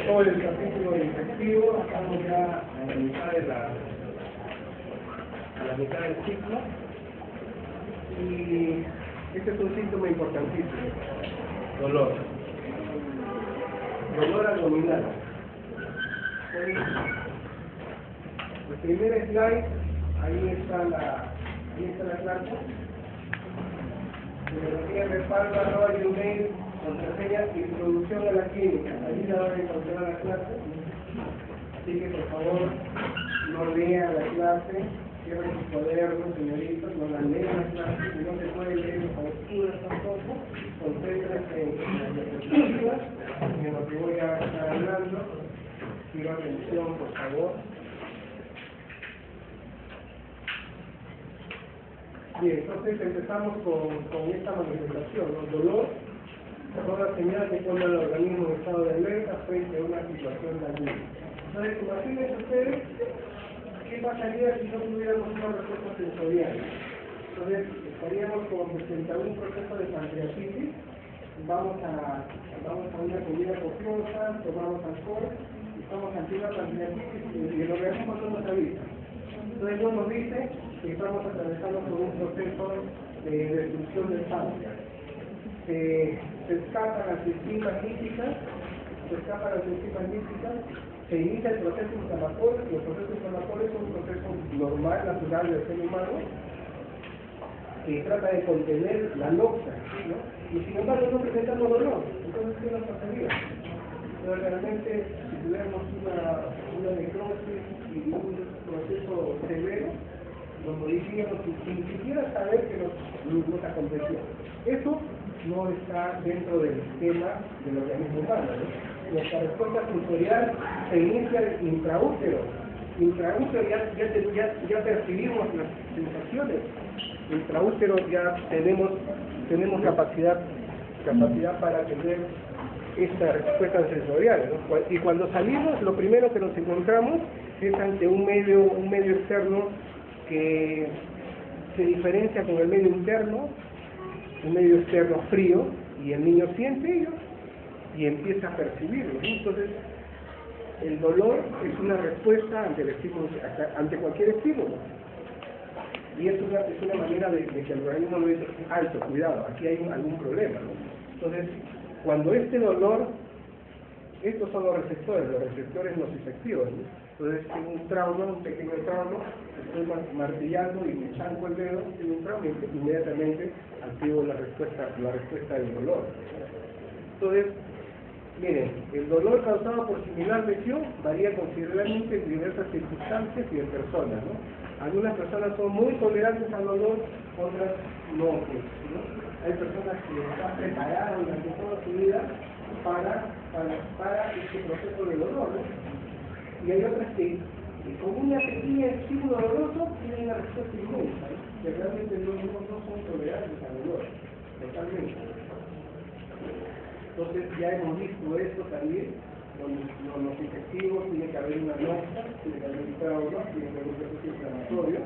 todo el capítulo infectivo, estamos ya a la mitad del ciclo, y este es un síntoma importantísimo: dolor abdominal. El primer slide, ahí está la clase. Biología de respaldo, arroba email, contraseña, introducción a la clínica. Ahí ya van a encontrar la clase. Así que por favor, no lean la clase, cierren sus cuadernos, señoritas, no la lean la clase, si no se puede leer en posturas tampoco, concéntrense en las diapositivas, en lo que voy a estar hablando. Quiero atención, por favor. Bien, entonces empezamos con esta manifestación, ¿no? Dolor, toda señal que pone al organismo en estado de alerta frente a una situación dañina. Entonces, imagínense ustedes qué pasaría si no tuviéramos una respuesta sensorial. Entonces, estaríamos con 61 procesos de pancreatitis, vamos a una comida copiosa, tomamos alcohol, y estamos ante una pancreatitis y el organismo no nos avisa. Entonces no nos dice que estamos atravesando por un proceso de destrucción del páncreas. Se escapa las enzimas líticas, se inicia el proceso inflamatorio, y el proceso inflamatorio es un proceso normal, natural del ser humano, que trata de contener la noxa, ¿no? Y sin embargo no presentamos dolor. Entonces, ¿qué nos pasaría? Pero realmente, si tuviéramos una necrosis y un proceso severo, nos moriríamos sin siquiera saber que nos aconteció. Eso no está dentro del esquema del organismo humano, ¿no? Nuestra respuesta sensorial se inicia intraútero. Intraútero ya percibimos las sensaciones. Intraútero ya tenemos capacidad para tener esta respuesta sensorial, ¿no? Y cuando salimos, lo primero que nos encontramos es ante un medio externo que se diferencia con el medio interno, un medio externo frío, y el niño siente ello y empieza a percibirlo, ¿no? Entonces, el dolor es una respuesta ante el estímulo, ante cualquier estímulo. Y es una manera de que el organismo lo dice: alto, cuidado, aquí hay algún problema, ¿no? Entonces, cuando este dolor, estos son los receptores nociceptivos, ¿no? Entonces, tengo un trauma, un pequeño trauma, estoy martillando y me chanco el dedo, tengo un trauma, y inmediatamente activo la respuesta del dolor. Entonces, miren, el dolor causado por similar lesión varía considerablemente en diversas circunstancias y en personas, ¿no? Algunas personas son muy tolerantes al dolor, otras no, ¿no? Hay personas que están preparadas durante toda su vida para este proceso de dolor, ¿no? Y hay otras que, con una pequeña estímulo doloroso, tienen una respuesta inmensa, ¿no? Que realmente no son tolerantes al dolor, totalmente. Entonces ya hemos visto esto también, los infectivos, tiene que haber una noxa, tiene que haber un trauma, tiene que haber un proceso inflamatorio,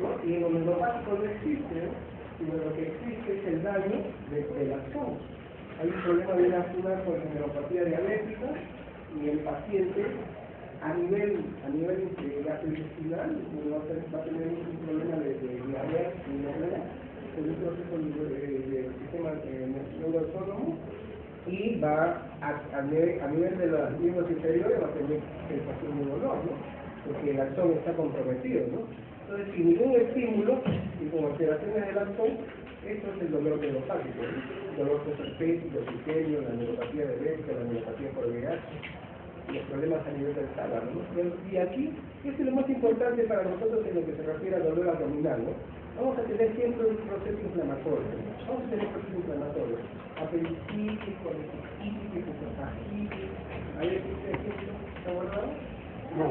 ¿no? Y en donde lo básico no existe, ¿no? Sino lo que existe es el daño del axón. Hay un problema de una neuropatía diabética, y el paciente a nivel gastrointestinal va a tener un problema de diarrea, es un proceso del sistema nervioso autónomo, y va a nivel de los miembros inferiores va a tener sensación de dolor, ¿no? Porque el axón está comprometido, ¿no? Entonces, sin ningún estímulo y con alteraciones del axón, esto es el dolor neuropático, ¿no? El dolor postrespésico, pequeño, la neuropatía de Becker, la neuropatía por VIH, los problemas a nivel del tálamo, ¿no? Y aquí, esto es lo más importante para nosotros en lo que se refiere al dolor abdominal, ¿no? Vamos a tener siempre un proceso inflamatorio, ¿no? Vamos a tener un proceso inflamatorio. Apendicitis, colecistitis, esofagitis. ¿Hay ejemplo? ¿Está guardado? No.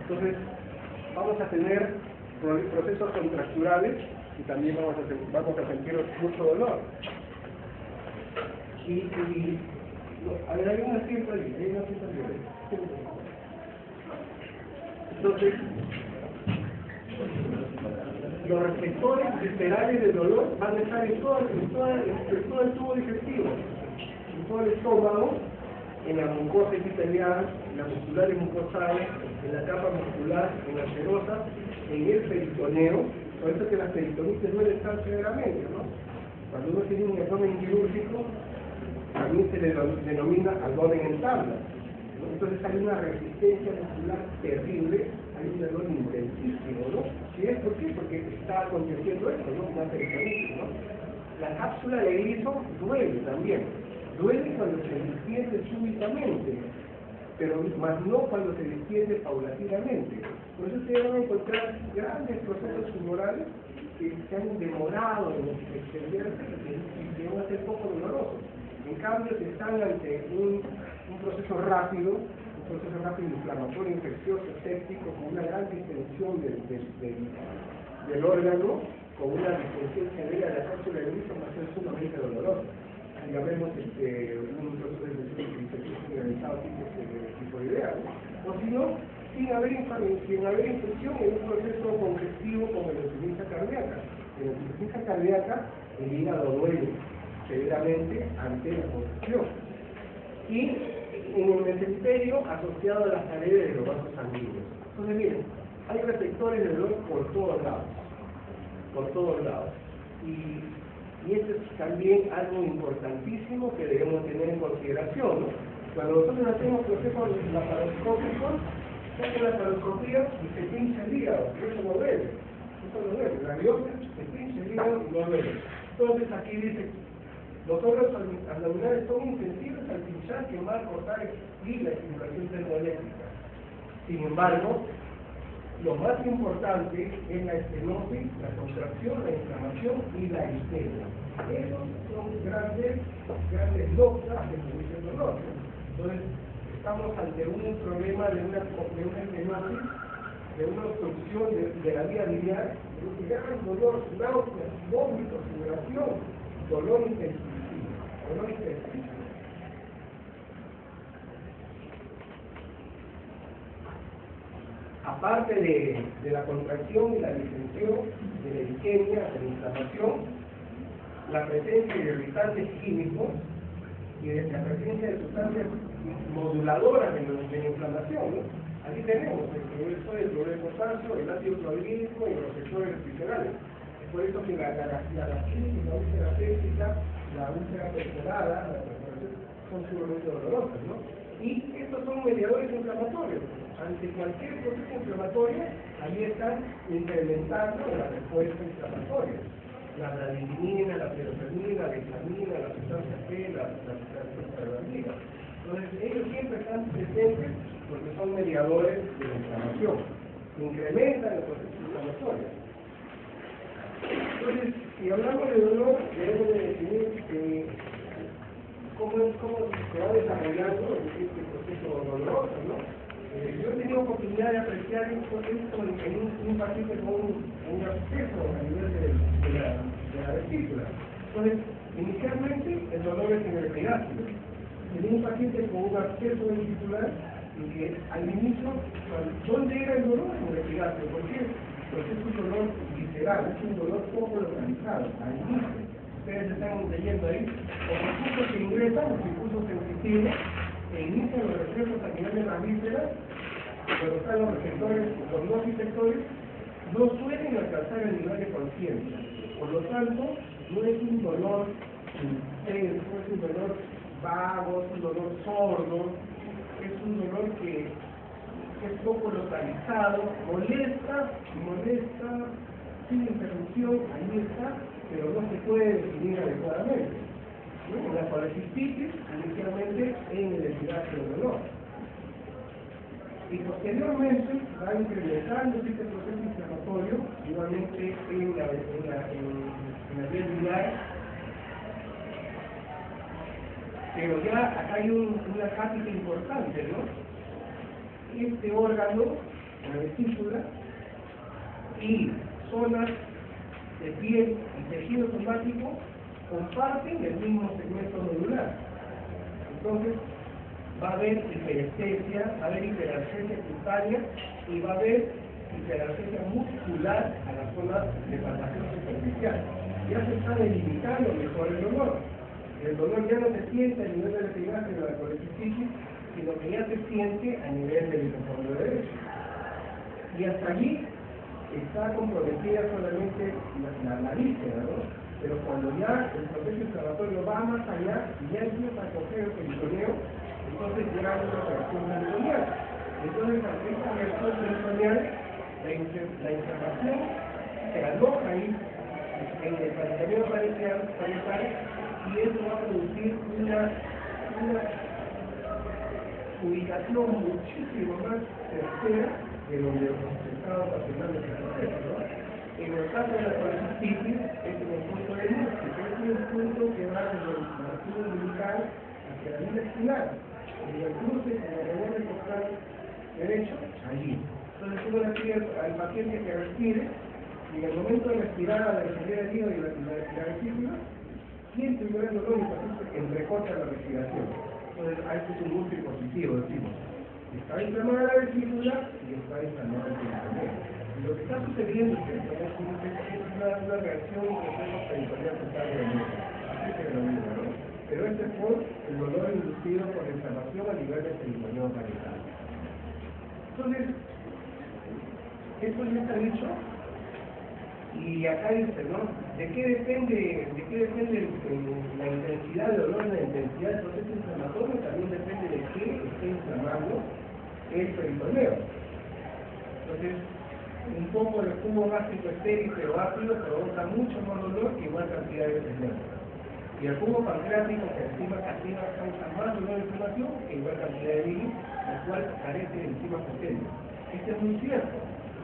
Entonces, vamos a tener procesos contracturales y también vamos a sentir mucho dolor. A ver, hay una cierta línea, Entonces, los receptores viscerales del dolor van a estar en todo el tubo digestivo, en todo el estómago, en la mucosa epitelial, en la muscular y mucosal, en la capa muscular, en la serosa, en el peritoneo. Por eso que las peritonitis duelen tan severamente, ¿no? Cuando uno tiene un abdomen quirúrgico, también se le denomina abdomen en tabla, ¿no? Entonces hay una resistencia muscular terrible, hay un dolor intensísimo, ¿no? ¿Y es por qué? Porque está aconteciendo esto, ¿no? Una peritonitis, ¿no? La cápsula de Grissom duele también. Duele cuando se distiende súbitamente, pero más no cuando se distiende paulatinamente. Por eso se van a encontrar grandes procesos tumorales que se han demorado en extenderse y que van a ser poco dolorosos. En cambio, si están ante un proceso rápido inflamatorio, infeccioso, séptico, con una gran distensión del órgano, con una distensión severa de la cápsula de Grissom, va a ser sumamente doloroso. Ya vemos un proceso de infección generalizado tipo idea, ¿no? O si no, sin haber infección en un proceso congestivo como la insuficiencia cardíaca. En la insuficiencia cardíaca, el hígado duele severamente ante la congestión. Y en el mesenterio asociado a las paredes de los vasos sanguíneos. Entonces, miren, hay receptores de dolor por todos lados. Y esto es también algo importantísimo que debemos tener en consideración, ¿no? Cuando nosotros hacemos procesos laparoscópicos, se hace la laparoscopía y se pincha el hígado, eso no duele. La biopsia se pincha el hígado y no duele. Entonces aquí dice, los órganos abdominales son insensibles al pinchar, quemar, cortar y la estimulación termoeléctrica. Sin embargo, lo más importante es la estenosis, la contracción, la inflamación y la histeria. Esos son grandes locas del servicio del dolor. Entonces, estamos ante un problema de una estenosis, de una obstrucción de la vía biliar, de un gran dolor, náuseas, vómitos, sudoración, dolor intensivo. Aparte de la contracción y la distensión, de la isquemia, de la inflamación, la presencia de irritantes químicos y de la presencia de sustancias moduladoras de la inflamación, ¿no? Aquí tenemos el cloruro de potasio, el ácido clorhídrico y los receptores viscerales. Es por eso que la gastritis, la úlcera péptica, la úlcera perforada, la perforación, son sumamente dolorosas, ¿no? Y estos son mediadores inflamatorios. Ante cualquier proceso inflamatorio, ahí están incrementando la respuesta inflamatoria. La bradicina, la serotonina, la histamina, la sustancia P, la prostaglandina. Entonces, ellos siempre están presentes porque son mediadores de la inflamación. Incrementan el proceso inflamatorio. Entonces, si hablamos de dolor, debemos de definir cómo se va desarrollando este proceso doloroso, ¿no? Yo he tenido oportunidad de apreciar esto en un paciente con un absceso a nivel de la vesícula. Entonces, inicialmente el dolor es en el epigastrio. Tenía un paciente con un absceso vesicular y que al inicio, ¿dónde era el dolor? En el epigastrio. ¿Por qué? Porque es un dolor visceral, es un dolor poco localizado, al inicio. Ustedes están leyendo ahí, los recursos que ingresan, los impulsos sensitivos, que inician los reflejos a nivel de las vísceras, cuando están los receptores, los no receptores, no suelen alcanzar el nivel de conciencia. Por lo tanto, no es un dolor intenso, no es un dolor vago, es un dolor sordo, es un dolor que es poco localizado, molesta, sin interrupción, ahí está, pero no se puede definir adecuadamente. ¿No? La colecistitis, inicialmente en el epigastrio del dolor. Y posteriormente va incrementando este proceso inflamatorio, igualmente en la vía biliar. Pero ya acá hay una cápita importante, ¿no? Este órgano, la vesícula, y zonas de piel y tejido somático comparten el mismo segmento nodular. Entonces, va a haber hiperestesia, va a haber hiperalgesia cutánea y va a haber hiperalgesia muscular a la zona de palpación superficial. Ya se está delimitando mejor el dolor. El dolor ya no se siente a nivel de la epigastria de la colecistitis, sino que ya se siente a nivel del hipofondo derecho. Y hasta allí está comprometida solamente la víscera, ¿no? Pero cuando ya el proceso inflamatorio va más allá y ya empieza a coger el peritoneo, entonces ya hay una reacción peritoneal. Entonces, ante esta reacción peritoneal, la inflamación se aloja ahí en el peritoneo parietal y eso va a producir una ubicación muchísimo más certera de donde los estaba ocasionando este proceso, ¿no? En el caso de la colecistitis, es en el punto de luz, que es un punto que va desde el marco umbilical hacia la línea espiral, y el cruce con el reloj costal derecho, allí. Entonces uno le pide al paciente que respire, y en el momento de respirar a la respirar el hígado y la vesícula, siente un gran dolor y el paciente entrecorta la respiración. Entonces hay un músculo positivo, decimos. Está inflamada la vesícula y está inflamada el peritoneo. Y lo que está sucediendo es que es una reacción que tenemos peritoneal total de la muerte. Así se denomina, ¿no? Pero este es por el dolor inducido por la inflamación a nivel del peritoneo parietal. Entonces, esto ya está dicho. Y acá dice, ¿no? ¿De qué depende la intensidad de dolor, la intensidad del proceso inflamatorio? También depende de qué esté inflamando el peritoneo. Entonces, un poco de jugo gástrico estéril pero ácido provoca mucho más dolor que igual cantidad de veces. Y el jugo pancreático que encima causa más dolor de inflamación que igual cantidad de bilis, la cual carece de enzimas potentes. Esto es muy cierto.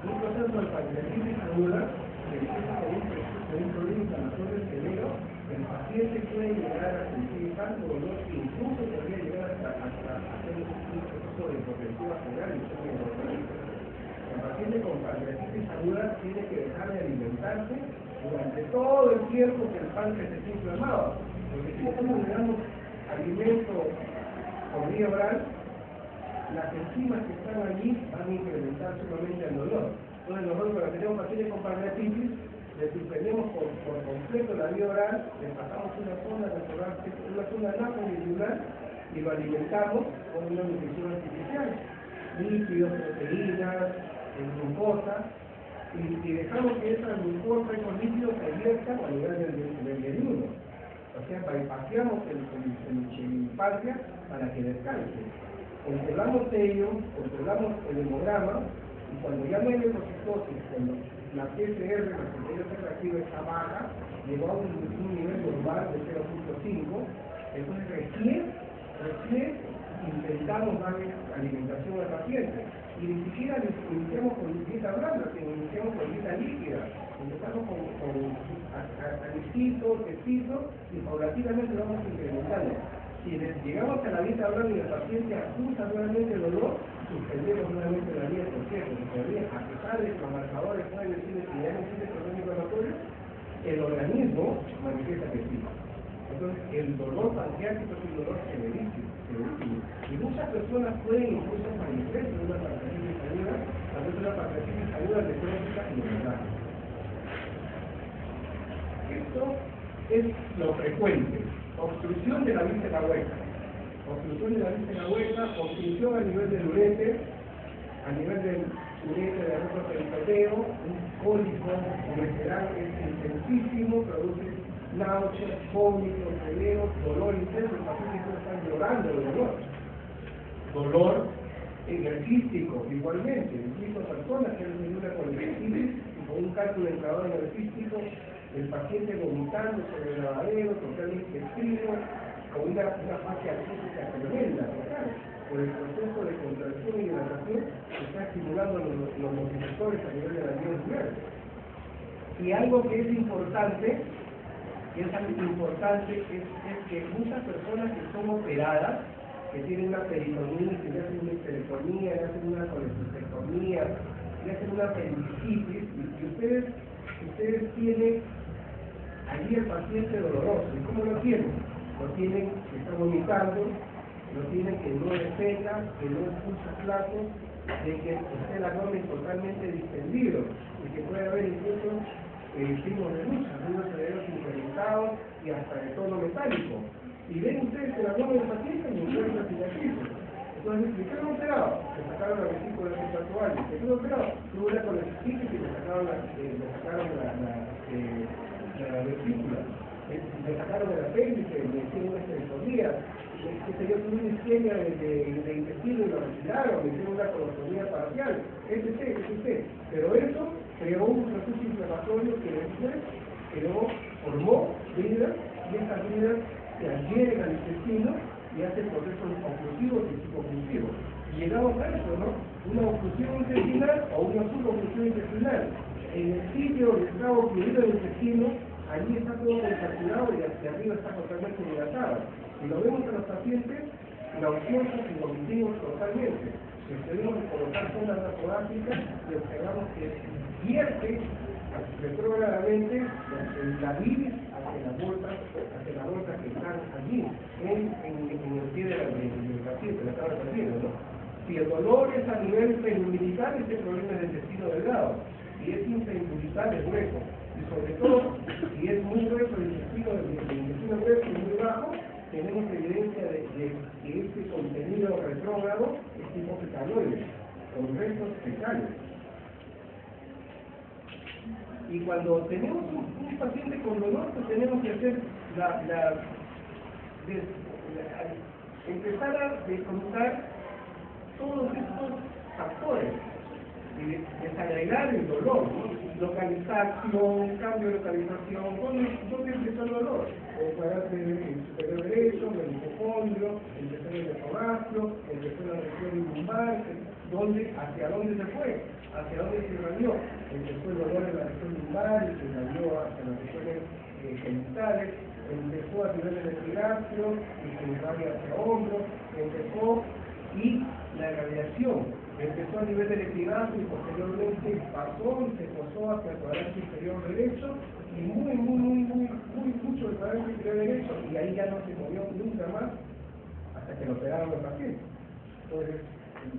Un proceso de pancreatitis aguda que empieza con un problema inflamatorio del cerebro, el paciente puede llegar a sentir tanto dolor que incluso podría llegar hasta hacer un proceso de hipotensión arterial y sueño hemorrágico. El paciente con pancreatitis aguda tiene que dejar de alimentarse durante todo el tiempo que el páncreas esté inflamado, porque si nosotros le damos alimento por vía oral, las enzimas que están allí van a incrementar sumamente el dolor. Entonces nosotros cuando tenemos pacientes con pancreatitis, le suspendemos por completo la vía oral, le pasamos una zona nasomedular y lo alimentamos con una nutrición artificial, lípidos, proteínas, glucosa, y dejamos que esa glucosa y los lípidos se viertan a nivel del ayuno. O sea, bypaseamos el páncreas para que descanse. Controlamos ello, controlamos el hemograma, y cuando ya no hay leucocitosis, cuando la PCR, la proteína C reactiva está baja, llegó a un nivel normal de 0.5, entonces recién intentamos darle alimentación al paciente. Y ni siquiera iniciamos con dieta blanda, sino iniciamos con dieta líquida. Empezamos con anicitos, tecitos, y paulatinamente vamos incrementando. Si llegamos a la dieta blanda y el paciente acusa nuevamente el dolor, suspendemos nuevamente la dieta, ¿por qué? Porque todavía, a pesar de que los marcadores pueden decir que ya no existe problema inflamatorio, el organismo manifiesta que sí. Entonces, el dolor pancreático es un dolor severísimo. Y muchas personas pueden incluso fallecer de una pancreatitis aguda, cuando es una pancreatitis aguda de crónica y verdad. Esto es lo frecuente. Obstrucción de la víscera hueca. Obstrucción de la víscera hueca, obstrucción a nivel del ureter, a nivel del ureter de otro peritoneo, un cólico ureteral que es intensísimo, produce náuseas, vómitos, mareos, dolor intenso, el paciente está llorando de dolor. Dolor energístico, igualmente, incluso personas que han una colecistitis y con un cálculo enclavado energístico, el paciente vomitando sobre el lavadero, totalmente frío, con una fase acústica tremenda, total, por el proceso de contracción y dilatación que está estimulando los nociceptores a nivel de la vía ocular. Y algo que es importante, es que muchas personas que son operadas, que tienen una peritonitis, que hacen una histerectomía, que hacen una colecistectomía, que hacen una apendicitis, y ustedes tienen allí el paciente doloroso. ¿Y cómo lo tienen? Lo tienen que está vomitando, lo tienen que no defeca, que no expulsa platos, de que esté el abdomen totalmente distendido, y que puede haber incluso signos de luz, algunos cerebros incrementados y hasta de tono metálico. Y ven ustedes el abdomen del paciente y encuentran cicatrices. Entonces, ¿de qué lo han operado? Le sacaron la vesícula de 4 años. ¿De qué lo han operado? Tuvo una coleccitis y le sacaron la vesícula. Le sacaron de la pelvis, le hicieron una esterectomía. Se dio una isquemia de intestino y lo retiraron, le hicieron una colostomía parcial. etc. Pero eso creó un proceso inflamatorio que después formó vidas, y estas vidas se adhieren al intestino y hacen procesos oclusivos y suboclusivos. Y llegamos a eso, ¿no? Una oclusión intestinal o una suboclusión intestinal. En el sitio donde está ocluido el intestino, allí está todo contracturado y hacia arriba está totalmente dilatado. Si lo vemos en los pacientes, nauseosos y vomitivos totalmente. Les tenemos que colocar sondas nasogástricas y observamos que vierte retrógradamente la bilis hacia las bolsas que están allí, en el pie del paciente, la tabla del paciente, ¿no? Si el dolor es a nivel preumbilical, este problema es del intestino delgado. Si es intraumbilical, es grueso. Y sobre todo, si es muy grueso el intestino grueso y muy bajo, tenemos evidencia de que este contenido retrógrado es tipo fecaloide, con restos fecales. Y cuando tenemos un paciente con dolor, pues tenemos que hacer empezar a descontar todos estos factores y desagregar el dolor, ¿no? Localización, cambio de localización, ¿dónde empezó el dolor? Pararse en el superior derecho, en el hipocondrio, empezó en el esomastro, empezó en la región lumbar, ¿hacia dónde se fue? ¿Hacia dónde se irradió? Empezó el dolor en la región lumbar y se irradió hacia las regiones genitales, empezó a nivel del epigastrio y se irradia hacia hombros, y la irradiación empezó a nivel del epigastrio y posteriormente pasó y se posó hacia el cuadrante inferior derecho y mucho del cuadrante inferior derecho, y ahí ya no se movió nunca más hasta que lo operaron el paciente. Entonces,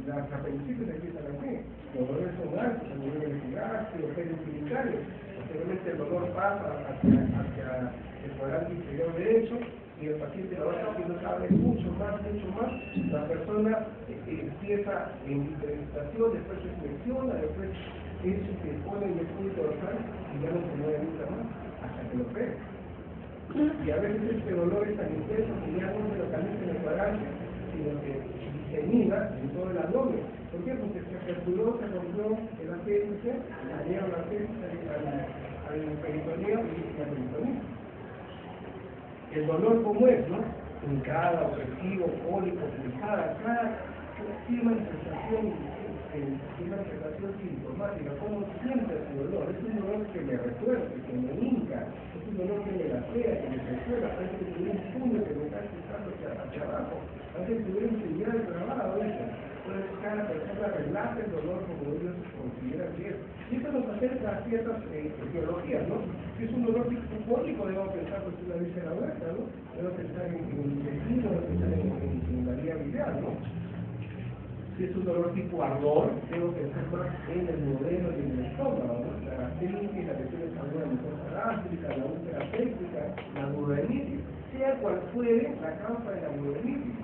las apendicitis empiezan así, los dolores son altos a nivel del epigastrio, periumbilicales, posteriormente el dolor pasa hacia el cuadrante inferior derecho y el paciente lo va haciendo cada vez mucho más, la persona empieza en diferenciación, después se flexiona, después se pone en el punto dorsal y ya no se mueve nunca más hasta que lo opere. Y a veces este dolor es tan intenso que ya no se localiza en el cuadrante, sino que disemina en todo el abdomen. ¿Por qué? Porque se fracturó, se rompió el apéndice, dañaron el apéndice al peritoneo y la peritonía. El dolor como es, ¿no? Hincada, opresivo, cólico, pulsada, tiene manifestación sintomática, como siempre ese dolor. Es un dolor que me retuerce, que me hinca, es un dolor que me lasea, que me resuena, parece que tuviera un puño que me está empujando hacia abajo, parece que tuviera un señal grabado eso. Entonces cada persona relata el dolor como ellos consideran que es. Y esto nos acerca a ciertas etiologías, ¿no? Si es un dolor psicótico, debo pensar que es una víscera abierta, ¿no? Debo pensar en el intestino, debo pensar en la vía biliar, ¿no? Si es un dolor tipo ardor, debo pensar más en el modelo y en el estómago, ¿no? La gastritis, la lesión de la mucosa gástrica, la úlcera péptica, la duodenitis, sea cual fuere la causa de la duodenitis,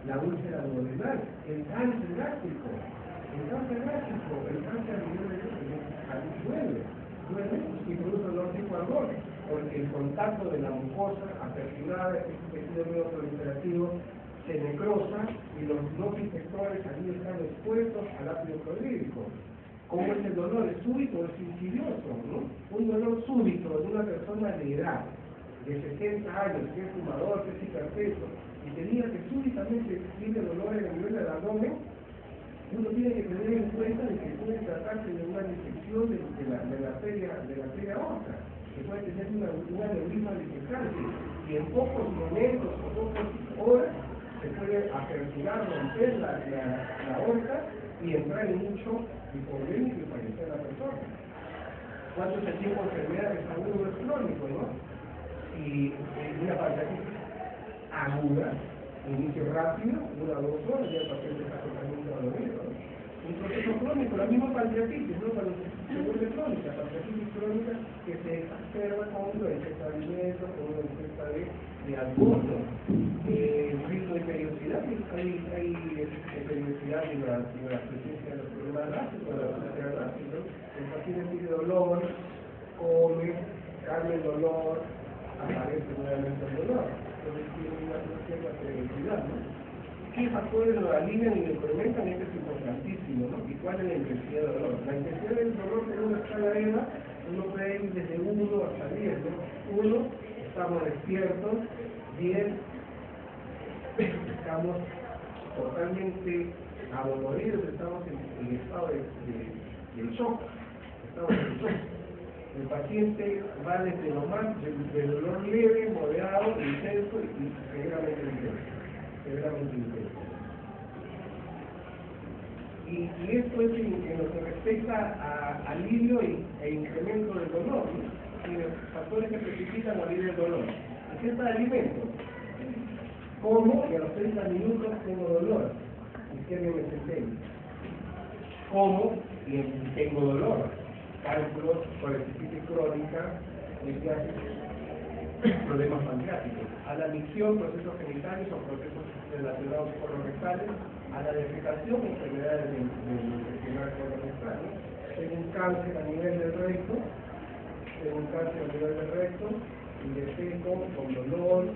la úlcera duodenal, el cáncer gástrico, el cáncer a nivel de duele y produce dolor tipo ardor, porque el contacto de la mucosa aperturada, este tejido medio proliferativo, se necrosa y los dos infectores allí están expuestos al ácido clorhídrico. ¿Cómo es el dolor? ¿Es súbito o es insidioso? ¿No? Un dolor súbito de una persona de edad, de 60 años, que es fumador, que es hipertenso, y te diga que súbitamente tiene dolor en el nivel del abdomen, uno tiene que tener en cuenta de que puede tratarse de una infección de la arteria aorta, que puede tener una aneurisma discecante, y en pocos momentos o pocas horas se puede aperturar, romper la aorta y entrar en mucho hipovolémico y fallecer la persona. ¿Cuánto es el tiempo de enfermedad que está uno es crónico, no? Y una pancreatitis aguda, inicio rápido, 1 a 2 horas, ya el paciente está totalmente dolorido, ¿no? Un proceso crónico, la misma pancreatitis, ¿no? Cuando se vuelve crónica, pancreatitis crónica que se exacerba con la ingesta de alimentos, con una ingesta de alcohol, ¿no? Ritmo de periodicidad, hay periodicidad en la presencia de los problemas gástricos, de la presencia gástrica, ¿no? El paciente tiene dolor, come, cambia el dolor, aparece nuevamente el dolor. Entonces tiene una cierta periodicidad, ¿no? ¿Qué factores lo alivian y lo incrementan? Esto es importantísimo, ¿no? ¿Y cuál es la intensidad del dolor? La intensidad del dolor en una escala EVA, uno puede ir desde 1 hasta 10, ¿no? 1, estamos despiertos, 10, estamos totalmente adoloridos, estamos en estado de shock, estamos en shock. El paciente va desde lo más, de dolor leve, moderado, intenso y severamente intenso. Y esto es en lo que respecta a alivio e incremento del dolor, ¿no? Y los factores que precipitan alivio del dolor. Ingesta de alimentos. Como y a los 30 minutos tengo dolor. Isquemia mesentérica. Como y tengo dolor. Cálculos, colecitis crónica, problemas pancreáticos, a la micción, procesos genitales o procesos relacionados colorectales, a la defecación, enfermedades del intestinal colorectal, ¿no? Tengo un cáncer a nivel del recto, y defeco con dolor,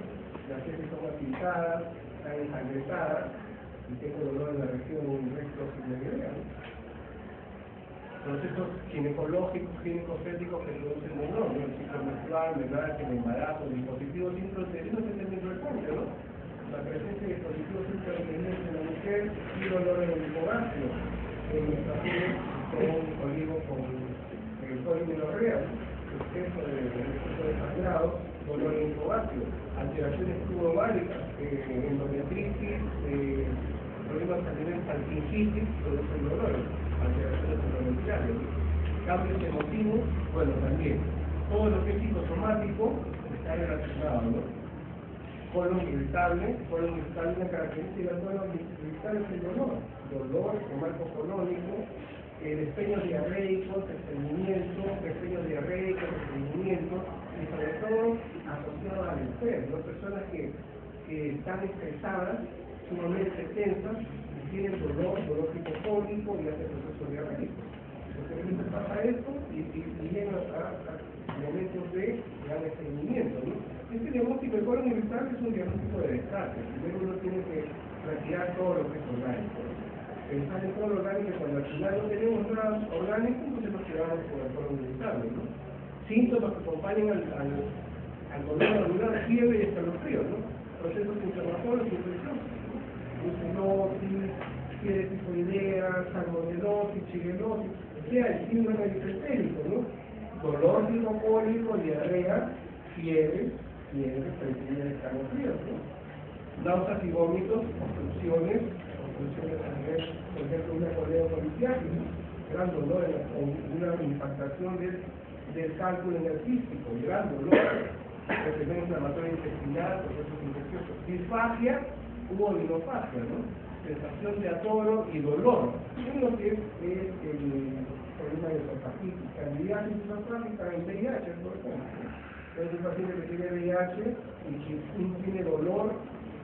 las heces son atizadas, están ensangrentadas, y tengo dolor en la región recto-sigmoidea, ¿no? Procesos ginecológicos, ginecocéntricos que producen dolor, ¿no? El ciclo menstrual, menarquia, el embarazo, dispositivos intrauterinos es el mismo importante, ¿no? La presencia de dispositivos intrauterinos en la mujer y dolor en el hipogástrico, en nuestra piel con un cólico con el polimenorrea, exceso de sangrado, dolor en el hipogástrico, alteraciones tubováricas, endometritis, problemas a nivel salpingitis, producen dolores. Alteraciones endometriales, cambios emotivos, bueno, también. Todo lo que es psicosomático está relacionado, ¿no? Colon irritable, una característica del colon irritable es el dolor o marco colónico, despeños diarreicos, estreñimiento, y sobre todo asociado al estrés, ¿no? Personas que están estresadas, sumamente tensas, tienen dolor psicofónico y hace proceso diarreico. Entonces pasa esto y llega a momentos de gran estreñimiento, ¿no? Este diagnóstico de colon irritable es un diagnóstico de descarte. Primero uno tiene que retirar todo lo que es orgánico, ¿no? Pensar en todo lo orgánico, cuando al final no tenemos nada orgánico, entonces nos quedamos con el colon irritable, ¿no? Síntomas que acompañan al dolor anular, fiebre y escalofríos, ¿no? Procesos inflamatorios, infección. Brucelosis, fiebre tifoidea, salmonelosis, shigenosis, o sea, el síndrome disentérico, ¿no? Dolor psicofónico, diarrea, fiebre, presencia de escalofríos, ¿no? Náuseas y vómitos, obstrucciones a nivel, por ejemplo, una coledocolitiasis, ¿no? Gran dolor o una impactación del cálculo en el físico, gran dolor, enfermedad inflamatoria intestinal, procesos infecciosos, disfagia, odinofagia, ¿no? Sensación de atoro y dolor. Es lo que es el problema de esofagitis, candidiasis esofágica en VIH, por ejemplo. Es un paciente que tiene VIH y que tiene dolor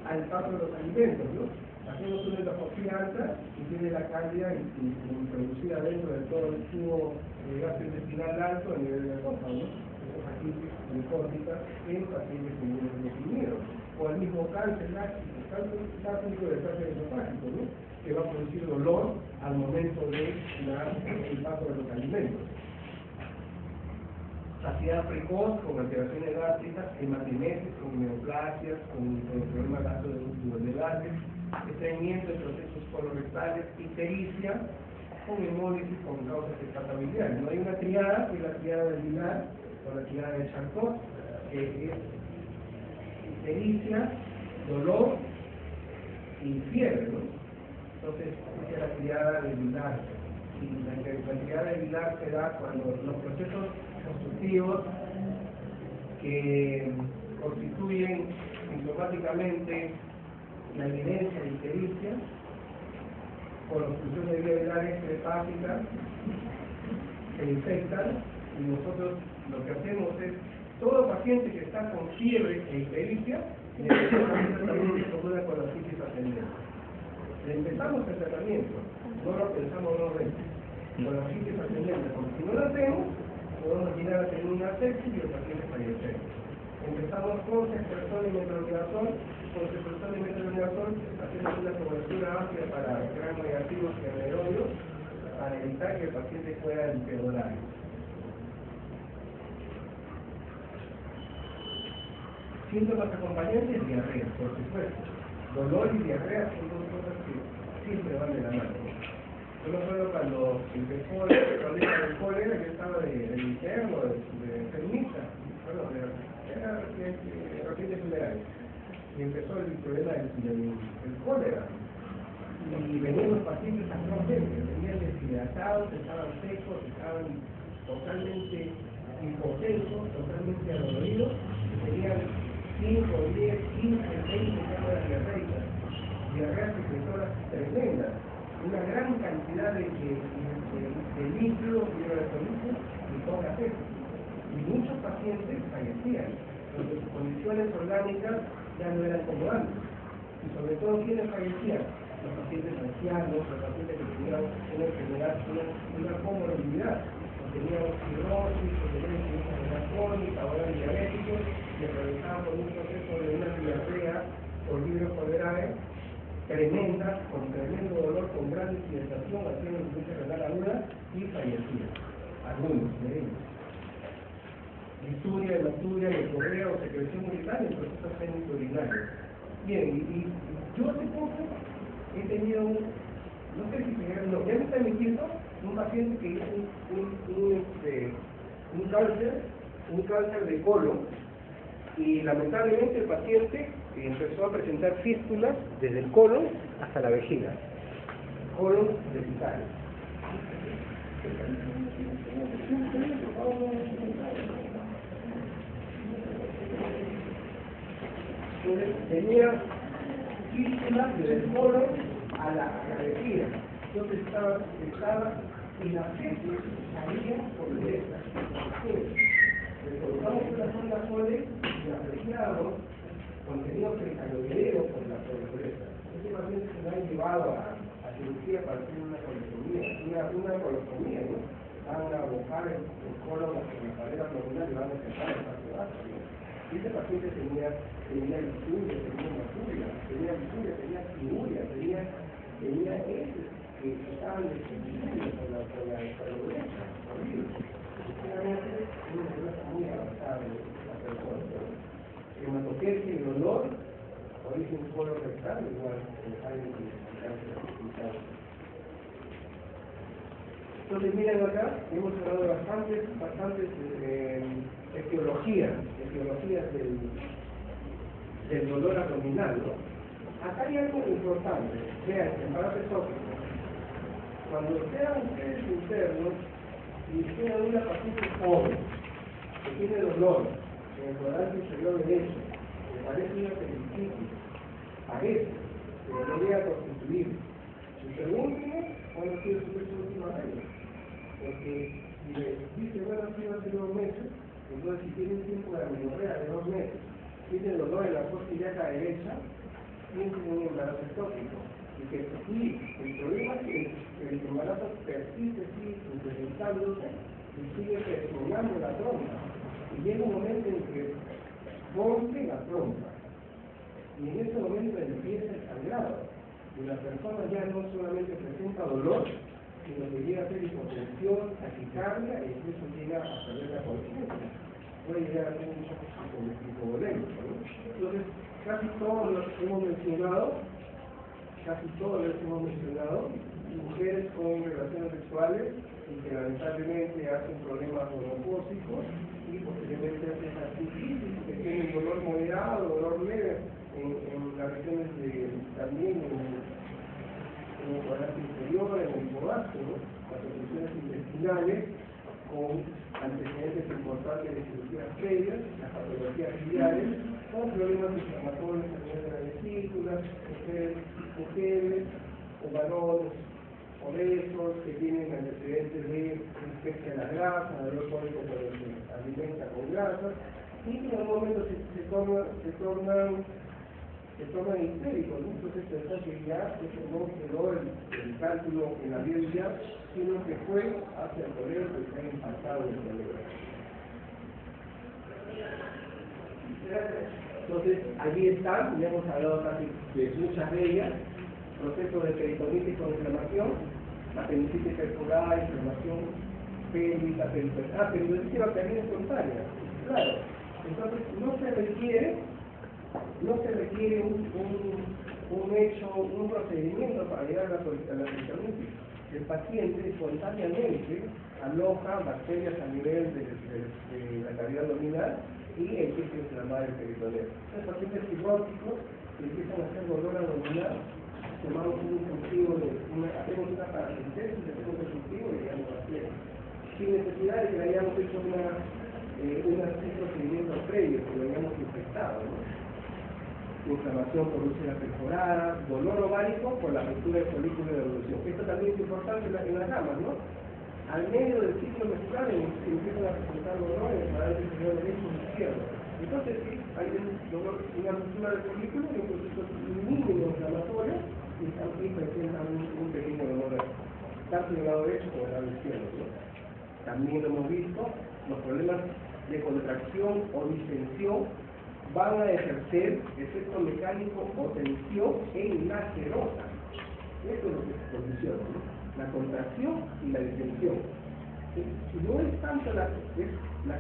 al paso de los alimentos, ¿no? Hacemos una endoscopía alta y tiene la cándida introducida dentro de todo el tubo gastrointestinal alto a nivel de la esófago, ¿no? Esofagitis licórtica en pacientes con inmunodeprimidos. O el mismo cáncer gástrico del cáncer esofágico, ¿no? Que va a producir dolor al momento de el paso de los alimentos. Saciedad precoz con alteraciones gástricas, hematimesis, con neoplasias, con problemas gastroduodenales, estreñimiento de procesos colorectales, ictericia, con hemólisis con causas hepatobiliares. No hay una triada, que es la triada del Vilar o la triada de Charcot, que es ictericia, dolor y fiebre, ¿no? Entonces, esa es la triada del Vilar. Y la triada del Vilar se da cuando los procesos constructivos que constituyen sintomáticamente la evidencia de ictericia por obstrucción de vía biliar extrahepática se infectan y nosotros lo que hacemos es, todo paciente que está con fiebre e ictericia, necesitamos un tratamiento con una colocitis ascendente. Le empezamos el tratamiento, no lo pensamos dos veces, colocitis ascendente, porque si no lo hacemos, podemos llegar a tener una sepsis y el paciente fallecer. Empezamos con ceftriaxona y metronidazol, hacemos una cobertura amplia para gram negativos y anaerobios para evitar que el paciente pueda empeorar. Síntomas acompañantes, diarrea, por supuesto. Dolor y diarrea son dos cosas que siempre van de la mano. Yo me acuerdo cuando empezó el problema del cólera, yo estaba de interno, de enfermista, era reciente funerales, y empezó el problema del cólera. Y venían los pacientes atrozmente, venían deshidratados, estaban secos, estaban totalmente hipotensos, totalmente adoloridos, tenían 5, 10, 15, 20 cámaras diarreicas, diarreas secretoras tremendas, una gran cantidad de líquidos y electrolitos y poca fe. Y muchos pacientes fallecían, porque sus condiciones orgánicas ya no eran como antes. Y sobre todo, ¿quiénes fallecían? Los pacientes ancianos, los pacientes que tenían una enfermedad, una comorbilidad, o tenían cirrosis, o tenían enfermedad crónica, o eran diabéticos, y atravesaban por un proceso de una diarrea por virus cholerae tremenda, con tremendo dolor, con gran deshidratación, haciendo insuficiencia renal aguda y fallecían. Algunos de ellos. Disuria, hematuria, leucorrea o secreción urinaria en procesos técnicos urinarios. Bien, y yo hace poco he tenido no sé si no, ya me está emitiendo un paciente que hizo un cáncer de colon, y lamentablemente el paciente empezó a presentar fístulas desde el colon hasta la vejiga, colon vertical. Entonces tenía fístulas desde el colon a la vejiga. Entonces estaba y la sepsis salía por la uretra. Le colocamos una sonda Foley y la presionábamos contenidos precalorideros por la uretra. Este paciente se lo han llevado a cirugía para hacer una colostomía, ¿no? Van a abocar el colon en la pared abdominal y van a empezar el parte bajo, ¿no? Y este paciente tenía disuria, tenía hematuria, tenía finuria, tenía heces que estaban desenvolvidos con la uretra, horrible. Sinceramente, es una cosa muy avanzada de la persona. Hematoquesia y dolor, origen colorectal, igual hay cáncer. Entonces miren acá, hemos hablado de bastantes etiologías del dolor abdominal, ¿no? Acá hay algo importante, vean, el embarazo esófago. Cuando sean ustedes internos y sean una paciente joven, que tiene dolor en el cuadrante inferior derecho, que parece una apendicitis, parece que debería constituir su segundo o no tiene su última regla. Porque si le dice, bueno, aquí va a ser 2 meses, entonces si tiene un tiempo de amenorrea de 2 meses, tiene dolor en la costilla derecha, tiene un embarazo ectópico. Y que sí, el problema es que el embarazo persiste, sigue incrementándose y sigue presionando la trompa. Y llega un momento en que rompe la trompa. Y en ese momento empieza el sangrado. Y la persona ya no solamente presenta dolor, sino que llega a ser hipotensión, taquicardia e incluso llega a perder la conciencia. Puede llegar a ser un poco hipovolémico, ¿no? Entonces, casi todos los que hemos mencionado, mujeres con relaciones sexuales y que lamentablemente hacen problemas monopósicos y posteriormente hacen artritis, que tienen dolor moderado, dolor leve en las regiones también en el cuadrante inferior, en el hipovasto, ¿no? Las afecciones intestinales con antecedentes importantes de cirugías previas, las patologías biliares, con problemas inflamatorios a nivel de la vesícula, mujeres o varones obesos, que tienen antecedentes de infección a la grasa, dolor crónico por el que se alimenta con grasas, y en algún momento se tornan histéricos, ¿no? Entonces pensar que ya no quedó el cálculo en la vía, sino que fue hacia el cerebro que se ha impactado en el cerebro. Entonces, allí están, ya hemos hablado casi de muchas de ellas: proceso de peritonitis con inflamación, apendicitis perforada, inflamación pélvica, peritonitis bacteriana espontánea. Claro, entonces no se requiere un procedimiento para llegar a la peritonitis. El paciente espontáneamente aloja bacterias a nivel de la cavidad abdominal y empieza a inflamar el peritoneo. Los pacientes cirróticos que empiezan a hacer dolor abdominal, tomamos hacemos una paracentesis, hacemos un cultivo y llegamos a la flecha. Sin necesidad de que hayamos hecho un procedimiento previo, que lo hayamos infectado, ¿no? Inflamación por úlcera perforada, dolor ovárico por la ruptura del folículo de evolución. Esto también es importante en las damas, ¿no? Al medio del ciclo menstrual se empiezan a presentar dolores en el inferior derecho y izquierdo. Entonces sí, hay una ruptura del folículo y un proceso mínimo inflamatorio y también presenta un pequeño dolor tanto en el lado derecho como en el lado izquierdo, ¿no? También lo hemos visto, los problemas de contracción o distensión van a ejercer efecto mecánico o tensión en la serosa. Eso es lo que se condiciona, ¿no? La contracción y la distensión. Si no es tanto la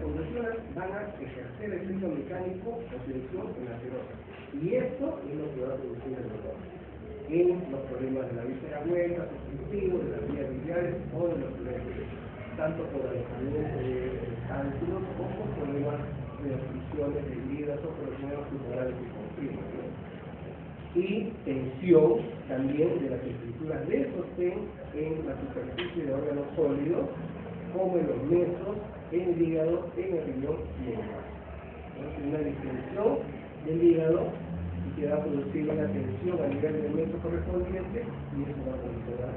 contracción, van a ejercer efecto mecánico o tensión en la serosa. Y esto es lo que va a producir el dolor en los problemas de la víscera hueca, obstructivos, de las vías biliares o de los pleuros, tanto por alojamiento de cálculos o por problemas de obstrucciones de heridas o problemas tumorales que confirman, ¿no? Y tensión también de las estructuras de sostén en la superficie de órganos sólidos, como en los mesos, en el hígado, en el riñón y en el vaso. Entonces, una distensión del hígado y que va a producir una tensión a nivel del meso correspondiente y eso va a condicionar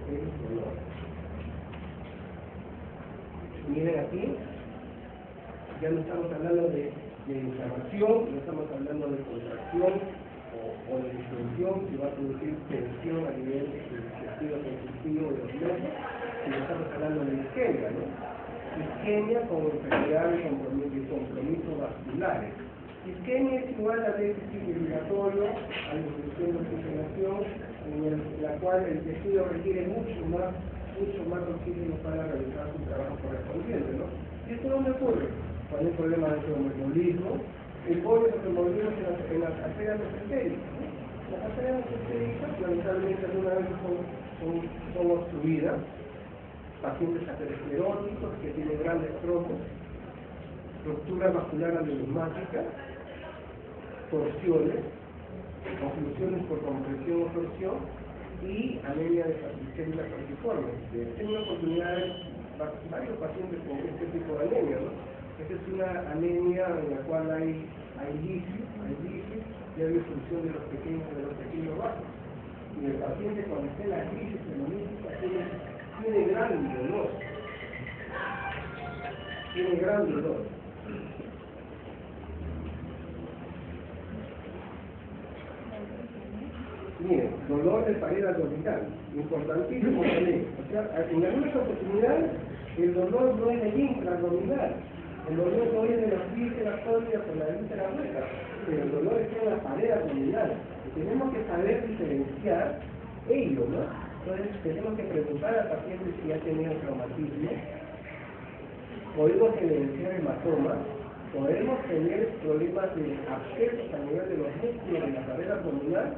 el dolor. Miren aquí, ya no estamos hablando de inflamación, no estamos hablando de contracción o de distensión que va a producir tensión a nivel del tejido conjuntivo de los mesos, sino estamos hablando de isquemia, ¿no? Isquemia como enfermedad de compromiso vasculares. Isquemia es igual a déficit irrigatorio, a disfunción de oxigenación, en la cual el tejido requiere mucho más oxígeno para realizar su trabajo correspondiente, ¿no? ¿Y esto dónde ocurre? Cuando hay problemas de tromboembolismo, el bolo de tromboembolismo en las arterias mesentéricas, ¿no? Las arterias mesentéricas, lamentablemente, algunas veces son obstruidas, pacientes ateroscleróticos que tienen grandes trombos, ruptura vascular aneurysmática, torsiones, oclusiones por compresión o torsión, y anemia de células falciformes. Tengo una oportunidad de varios pacientes con este tipo de anemia, ¿no? Esta es una anemia en la cual hay lisis y hay disfunción de los pequeños vasos. Y el paciente cuando está en la lisis hemolítica tiene gran dolor. Miren, dolor de pared abdominal, importantísimo también. O sea, en algunas oportunidades el dolor no es del intraabdominal, el dolor no es de las vísceras sólidas o la víscera hueca, pero el dolor está en la pared abdominal. Y tenemos que saber diferenciar ello, ¿no? Entonces tenemos que preguntar al paciente si ha tenido traumatismo, podemos evidenciar hematomas, podemos tener problemas de abscesos a nivel de los músculos de la pared abdominal,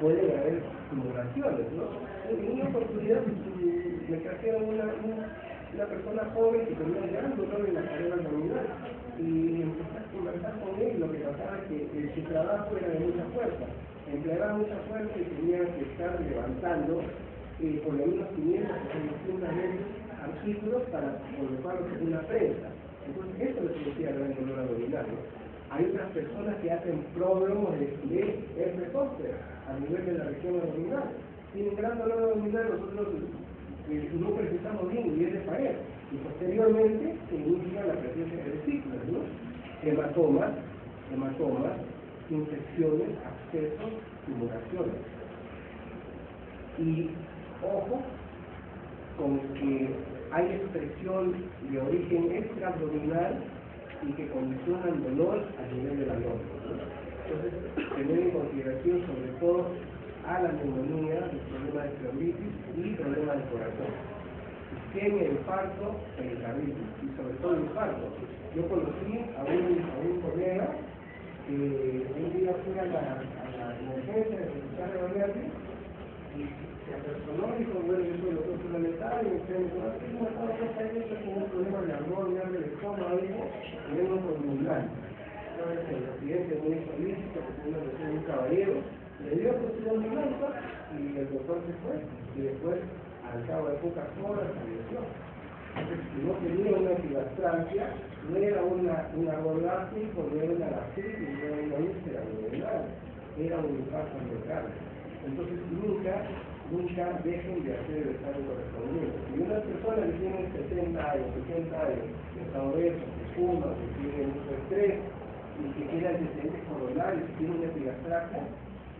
pueden haber tumulaciones, ¿no? En una oportunidad me trajeron una persona joven que tenía gran dolor en la pared abdominal y empecé a conversar con él. Lo que pasaba es que su trabajo era de mucha fuerza, empleaba mucha fuerza y tenía que estar levantando por lo menos 500 o 600 veces artículos para colocarlos en una prensa. Entonces eso le producía gran dolor abdominal, ¿no? Hay otras personas que hacen pródromos de herpes zóster a nivel de la región abdominal tiene gran dolor abdominal, nosotros no presentamos bien y es de pared. Y posteriormente se inicia la presencia de vesículas, ¿no? Hematomas, infecciones, abscesos, tumoraciones. Y ojo con que hay expresión de origen extraabdominal y que condicionan dolor a nivel de la loma, ¿no? Entonces, tener en consideración sobre todo a la neumonía, el problema de pleuritis y problemas de corazón. Isquemia, infarto, pericarditis y sobre todo infarto. Yo conocí a un colega que un día fue a la emergencia del hospital de Baleares y se apersonó y dijo, bueno, yo soy doctor fundamental y me dijo, tengo una cosa con un problema de ardor, del estómago, y vengo con ambulancia. Entonces el presidente muy solícito, que tiene una lesión de un caballero, le dio posición de blanca y el doctor se fue y después al cabo de pocas horas falleció. Entonces no tenía una epigastrancia, no era un árbol gástrico, no era una gastritis, no era una úlcera abdominal, era un infarto miocardio. Entonces nunca dejen de hacer el examen correspondiente. Si una persona que tiene 70 años, 60 años, que está obeso, que fuma, que tiene mucho estrés y que tiene antecedentes coronarios, que tiene una epigastrasia,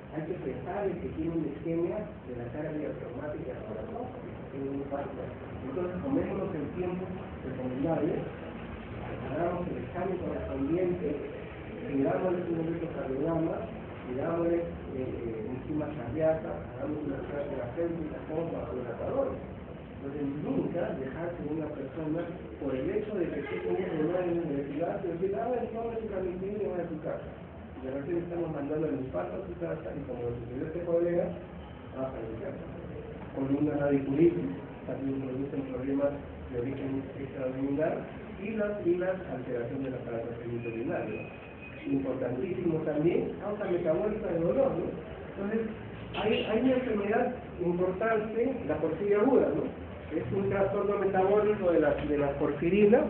hay que pensar en que tiene una isquemia de la carga traumática del corazón, que tiene un infarto. Entonces, tomémonos el tiempo recomendable, hagamos el examen correspondiente, mirámosle un electrocardiograma, mirámosle enzimas cardíacas, hagamos una prueba terapéutica con vasodilatadores. Entonces, nunca dejar que una persona, por el hecho de que tiene un problema en la universidad, se decir, entonces su camitín y va a su casa. De repente estamos mandando el infarto a su casa y como sucedió este colega, va a fallecer. Con una radiculitis, también producen problemas de origen extraabdominal y las alteraciones de la aparato urinario. Importantísimo también, causa metabólica de dolor, ¿no? Entonces, hay una enfermedad importante, la porfiria aguda, ¿no? Es un trastorno metabólico de la porfirina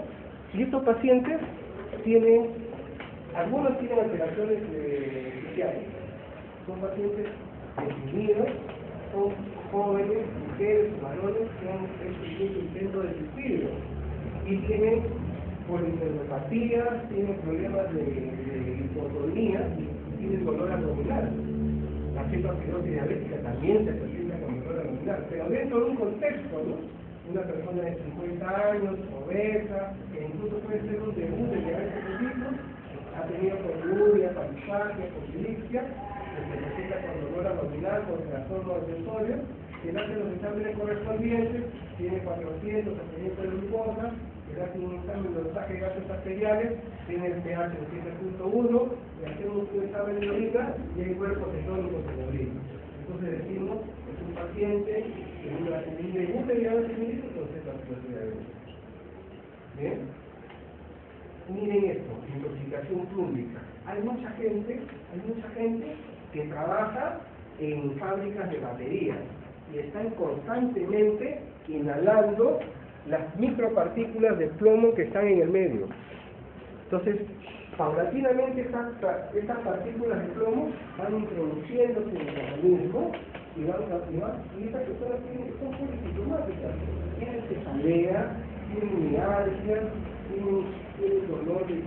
y estos pacientes algunos tienen alteraciones psiquiátricas, son pacientes deprimidos, son jóvenes, mujeres, varones que han hecho un intento de suicidio y tienen polineuropatía, tienen problemas de hipotonía y tienen dolor abdominal. La cetoacidosis diabética también se presenta con dolor abdominal, pero dentro de un contexto, ¿no? Una persona de 50 años, obesa, que incluso puede ser un debut de diabetes mellitus, ha tenido poliuria, palifagia, polilipsia, que se presenta con dolor abdominal, con trastorno accesorio, que le hace los exámenes correspondientes, tiene 400 de glucosa, que le hace un examen de dosaje de gases arteriales, tiene el pH de 7.1, le hacemos un examen de orina y hay cuerpos cetónicos en la orina. Entonces decimos, es un paciente que en un debut de diabetes mellitus con cetoacidosis diabética. ¿Bien? Miren esto, intoxicación plúmbica. Hay mucha gente que trabaja en fábricas de baterías y están constantemente inhalando las micropartículas de plomo que están en el medio. Entonces, paulatinamente estas partículas de plomo van introduciéndose en el organismo y estas personas son polisintomáticas. Tienen cefalea, tienen mialgia, tienen dolores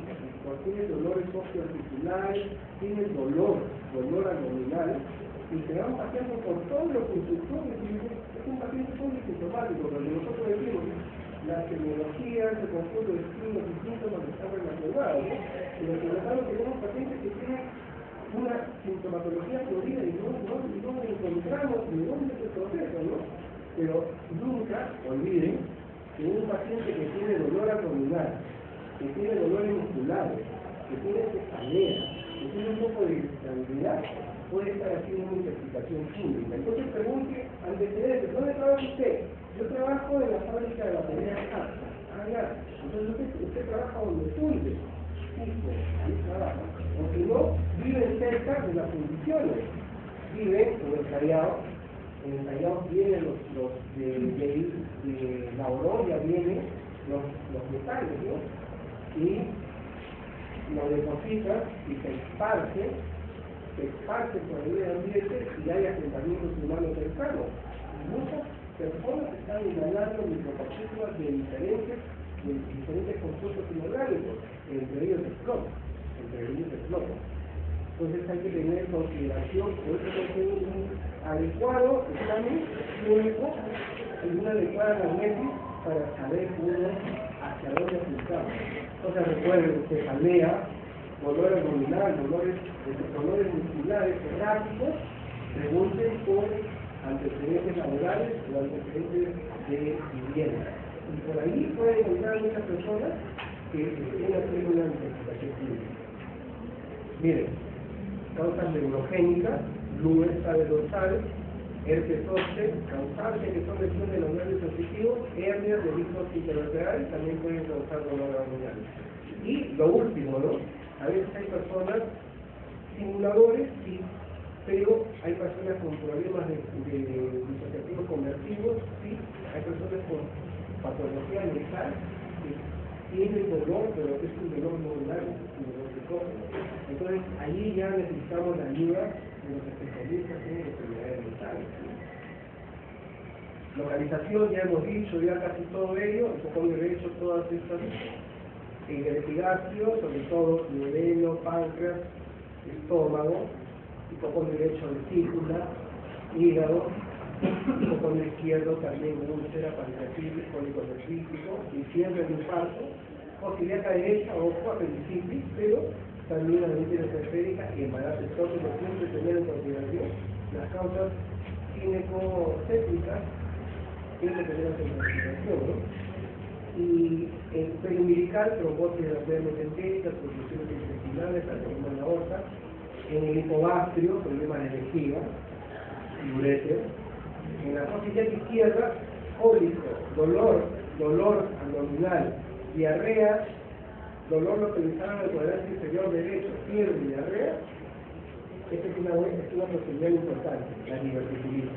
osteoarticulares, tienen dolor abdominal, y se van paseando por todos los consultorios y es un paciente polisintomático, donde nosotros decimos la epidemiología, el conjunto de signos y síntomas están relacionados, y lo que notamos tenemos pacientes que tienen una sintomatología florida y no encontramos ni dónde se procesa, ¿no? Pero nunca olviden que un paciente que tiene dolor abdominal, que tiene dolores musculares, que tiene cefalea, que tiene un poco de irritabilidad, puede estar haciendo una intoxicación química. Entonces pregunte antecedentes, ¿dónde trabaja usted? Yo trabajo en la fábrica de baterías Casa. Ya. Entonces usted trabaja donde funde. Ahí trabaja. O si no, viven cerca de las fundiciones. Viven en el Callao. En el Callao vienen los de la Oroya, vienen los metales, ¿no? Y lo depositan y se esparce se esparcen por el medio ambiente y hay asentamientos humanos cercanos. Muchas personas están inhalando micropartículas de diferentes compuestos inorgánicos, entre ellos el plomo. Entonces hay que tener en consideración, por eso hay que tener un adecuado examen clínico y una adecuada anamnesis para saber uno hacia dónde apuntar. Entonces recuerden, cefalea, dolor abdominal, dolores musculares erráticos, pregunten por antecedentes laborales o antecedentes de vivienda. Y por ahí pueden encontrar muchas personas que tienen hacer una investigación clínica. Miren, causas neurogénicas, lúes dorsal, herpes zóster, causantes que son lesiones de los nervios sensitivos, hernias de discos intervertebrales también pueden causar dolor abdominal. Y lo último, ¿no? A veces hay personas simuladores, sí, pero hay personas con problemas de disociativos conversivos, sí, hay personas con patología mental que tienen dolor, pero es un dolor normal, un dolor psicótico. Entonces, allí ya necesitamos la ayuda de los especialistas en enfermedades mentales. Localización, ya hemos dicho ya casi todo ello, el poco derecho, todas estas investigaciones, sobre todo duodeno, páncreas, estómago, hipocondrio derecho vesícula, hígado, hipocondrio izquierdo también úlcera, pancreatitis, cólico nefrítico, diciembre de infarto, o ciliaca derecha, ojo, apendicitis, pero también adenitis periférica y embarazo ectópico, siempre tener en consideración las causas ginecocétricas, siempre tenerlas en consideración, ¿no? Y el periumbilical, trombosis de las venas entéricas, confusiones intestinales, adenoma en la aorta, en el hipogastrio, problemas de vejiga y uréter, en la costilla izquierda, cólico, dolor abdominal, diarrea, dolor localizado en el cuadrante inferior derecho, fiebre y diarrea. Esta es una posibilidad importante, la diverticulitis.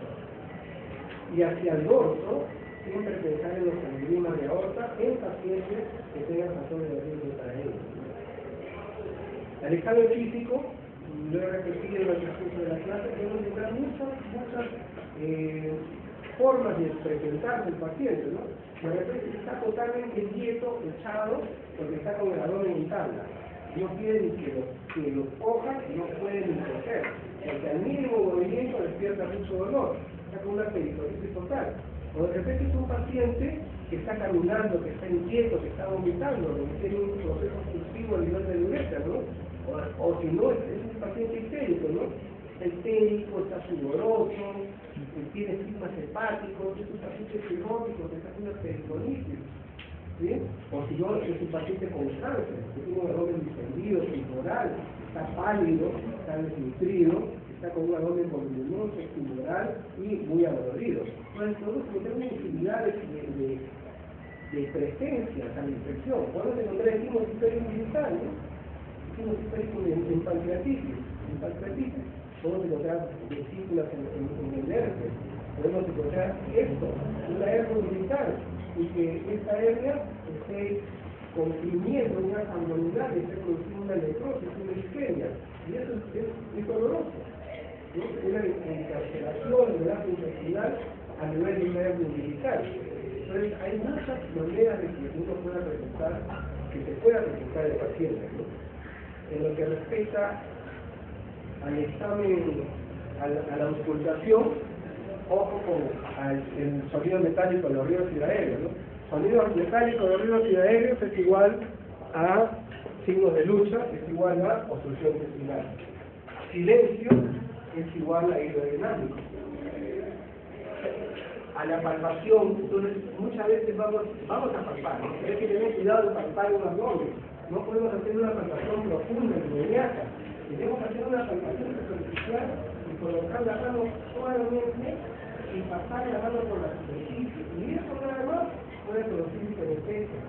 Y hacia el dorso, siempre pensar en los aneurismas de aorta en pacientes que tengan razones de riesgo para ellos. El examen físico, lo he repetido en el transcurso de la clase, podemos encontrar muchas formas de presentarse el paciente, ¿no? De repente está totalmente quieto, echado, porque está con el abdomen en tabla. No quiere ni que lo cojan, no puede ni coger, porque al mínimo movimiento despierta mucho dolor, está con una peritonitis total. O de repente es un paciente que está caminando, que está inquieto, que está vomitando, que tiene un proceso obstructivo a nivel de uretra, ¿no? O si no, es un paciente histérico, ¿no? Está histérico, está sudoroso, tiene síntomas hepáticos, es un paciente cirrótico, que está con una peritonitis, ¿sí? O si no, es un paciente con cáncer, que tiene un abdomen distendido, temporal, está pálido, está desnutrido, está con un abdomen voluminoso, tumoral y muy adolorido. Entonces, podemos encontrar una infinidad de presencias a la infección. Podemos encontrar equimosis periumbilical, ¿no? En pancreatitis, podemos encontrar vesículas en el herpes, podemos encontrar esto, una hernia umbilical, y que esta hernia esté comprimiendo una abdominal, esté produciendo una necrosis, una isquemia, y eso es doloroso, ¿no? Una encarcelación del acto intestinal a nivel de una hernia umbilical. Entonces hay muchas maneras de que uno pueda presentar, que se pueda presentar el paciente, ¿no? En lo que respecta al examen, a la auscultación, ojo con el sonido metálico de los ríos y aéreos, ¿no? Sonido metálico de los ríos y aéreos es igual a signos de lucha, es igual a obstrucción intestinal. Silencio es igual a hidrodinámico. A la palpación, entonces muchas veces vamos a palpar, ¿no? Hay que tener cuidado de palpar un abdomen. No podemos hacer una palpación profunda, inmediata. Tenemos que hacer una palpación superficial y colocar la mano suavemente y pasar la mano por la superficie. Y eso nada más puede producir hiperestesia.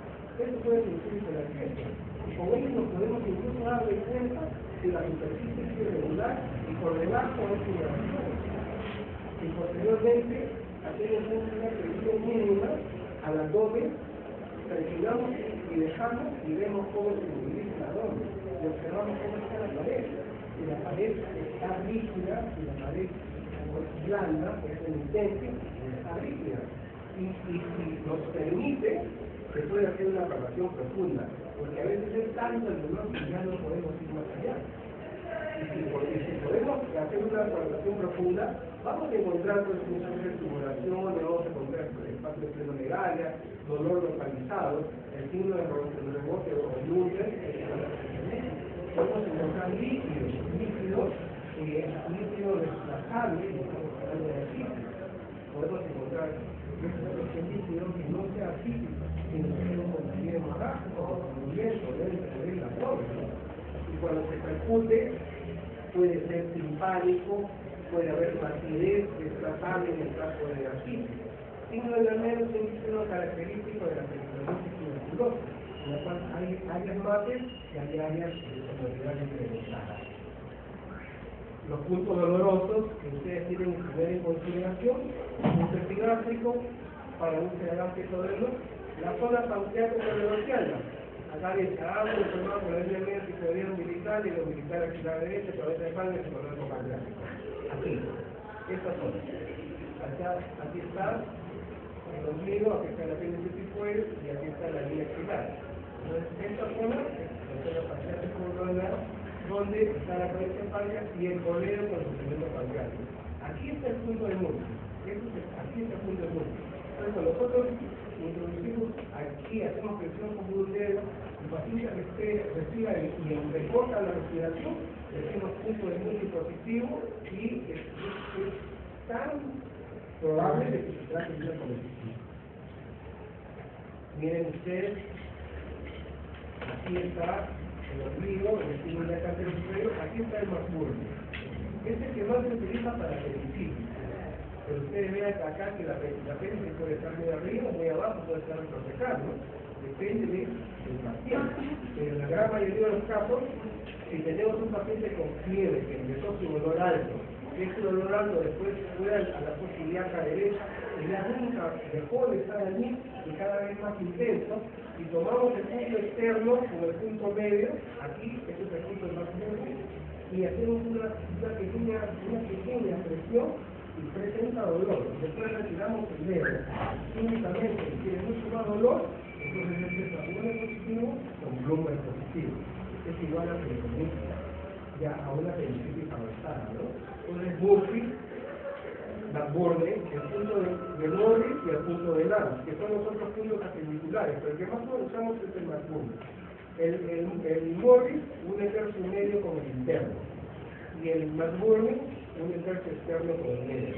Eso puede producir hiperestesia. Y con ello nos podemos incluso dar cuenta si la superficie es irregular y por debajo es irregular. Y posteriormente hacemos una presión mínima al abdomen, presionamos y dejamos y vemos cómo se moviliza el abdomen y observamos cómo está la pared. Si la pared está rígida, si la pared es blanda, es resistente, está rígida. Y si nos permite, se puede hacer una evaluación profunda, porque a veces es tanto el dolor que ya no podemos ir más allá. Y si podemos hacer una evaluación profunda, vamos a encontrar pues, muchas veces tumulaciones, vamos a encontrar espacio de plenomegalia, dolor localizado, el signo de rebote o Lüther, podemos encontrar líquidos desplazables, podemos encontrar líquidos que no sea físico, sino que sea un contenido hemorrágico, o movimiento, debe tener la forma. Y cuando se percute, puede ser timpánico, puede haber flacidez desplazable en el caso de la ascitis. Signo de la menos es un signo característico de la pericarditis tuberculosa, en la cual hay áreas mates y hay áreas de sonoridad incrementada. Los puntos dolorosos que ustedes tienen que tener en consideración, un perfil gástrico para un cerebral pseudodermo, la zona pancreático-coloreociana. Acá dice, algo informado por la línea media psicodía umbilical y la umbilical aquí a la derecha, cabeza de sangre y coloredo pancreático. Aquí, esta zona. Aquí está el ombligo, aquí está la apéndice tifoide y aquí está la línea axilar. Entonces, esta zona es la zona pancreático-coloreal, donde está la cabeza de páncreas y el coledo con el sufrimiento pancreático. Aquí está el punto de músculo. Aquí está el punto de músculo. Entonces, cuando nosotros introducimos aquí, hacemos presión con un dedo, el paciente respira y recorta la respiración, decimos punto de músculo positivo y es tan probable de que se trate de una condición. Miren ustedes, aquí está el ombligo, el destino de la cárcel superior, aquí está el masburgo. Es el que más se utiliza para apendicitis. Pero ustedes vean acá que la apéndice puede estar muy arriba, muy abajo, puede estar retrocejado, ¿no? Depende del paciente. Pero en la gran mayoría de los casos, si tenemos un paciente con fiebre que empezó su dolor alto, que ese dolor alto después fue a la ciliaca derecha y ya nunca dejó de estar allí y cada vez más intenso, y tomamos el punto externo como el punto medio, aquí este es el punto más medio, y hacemos una pequeña presión y presenta dolor. Después retiramos el dedo. Únicamente, si tiene mucho más dolor, entonces empieza uno positivo con Blumberg positivo. Es igual a pericarditis, ya a una apendicitis avanzada, ¿no? Entonces, Murphy, Blackburne, el punto de Morris y el punto de Lance, que son los otros puntos apendiculares, pero el que más usamos es el Blackburne. El Morris, un tercio medio con el interno, y el Blackburne, un tercio externo con el medio.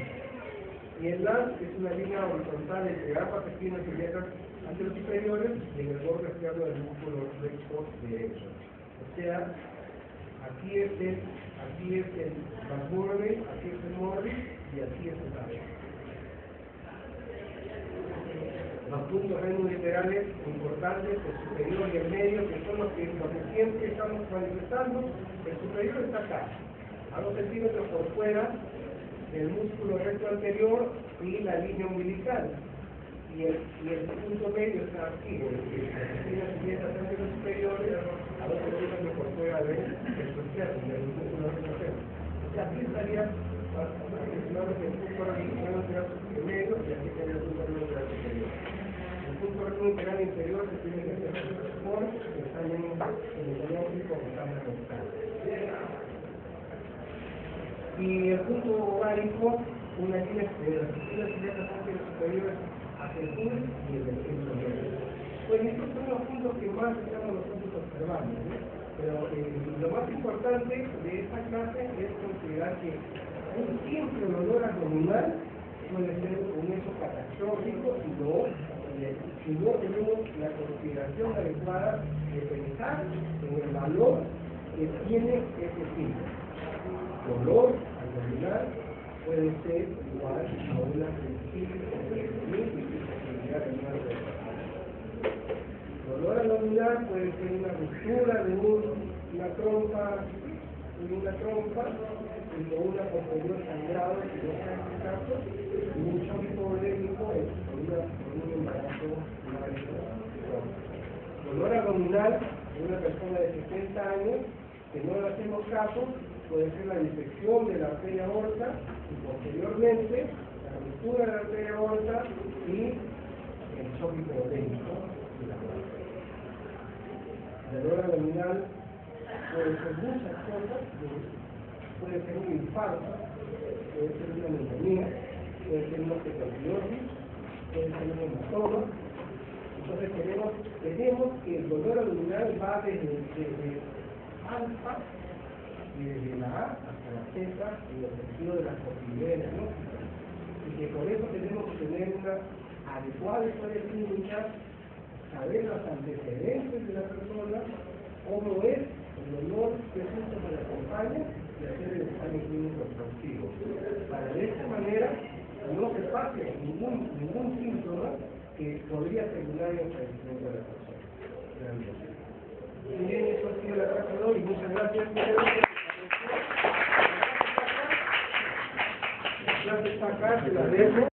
Y el Lance es una línea horizontal entre ambas esquinas y letras anterosuperiores y en el borde externo del músculo recto derecho. O sea, aquí es el Blackburne, aquí es el Morris y aquí es el Lance. Los puntos renoliterales importantes, el superior y el medio, que son los que siempre estamos manifestando. El superior está acá, a 2 centímetros por fuera del músculo recto anterior y la línea umbilical. Y el punto medio está aquí, las piezas superiores a 2 centímetros por fuera del músculo recto anterior. O sea, aquí estaría aproximadamente el punto renoliteral medio y aquí estaría el punto renoliteral superior. El punto renoliteral inferior se tiene que hacer por que está en el diagnóstico que está realizado. Y el punto ovárico, una línea de las estructuras ciliares superiores hacia el sur y el centro medio. Pues estos son los puntos que más estamos nosotros observando, ¿no? Pero lo más importante de esta clase es considerar que un simple dolor abdominal puede ser un hecho catastrófico si no tenemos la consideración adecuada de pensar en el valor que tiene ese síntoma. Dolor abdominal puede ser igual a una apendicitis o posibilidad de muerte. Dolor abdominal puede ser una ruptura de una trompa y con una posterior sangrado, si no está en este caso, y un shock hipovolémico con un embarazo. Dolor abdominal de una persona de 60 años que no le hacemos caso puede ser la disección de la arteria aorta y posteriormente la ruptura de la arteria aorta y el choque hipovolémico de la aorta. El dolor abdominal puede ser muchas cosas, puede ser un infarto, puede ser una neumonía, puede ser una cetoacidosis, puede ser un hematoma. Entonces tenemos que el dolor abdominal va desde alfa, desde la A hasta la Z, en el sentido de las posibilidades diagnósticas. Y que por eso tenemos que tener una adecuada historia clínica, saber los antecedentes de la persona, cómo es el dolor, qué síntomas le acompaña y hacer el examen clínico exhaustivo. Para de esta manera no se pase ningún síntoma que podría terminar en el fallecimiento de la persona. Bien, eso ha sido la clase de hoy. Muchas gracias. La clase está acá, se la dejo.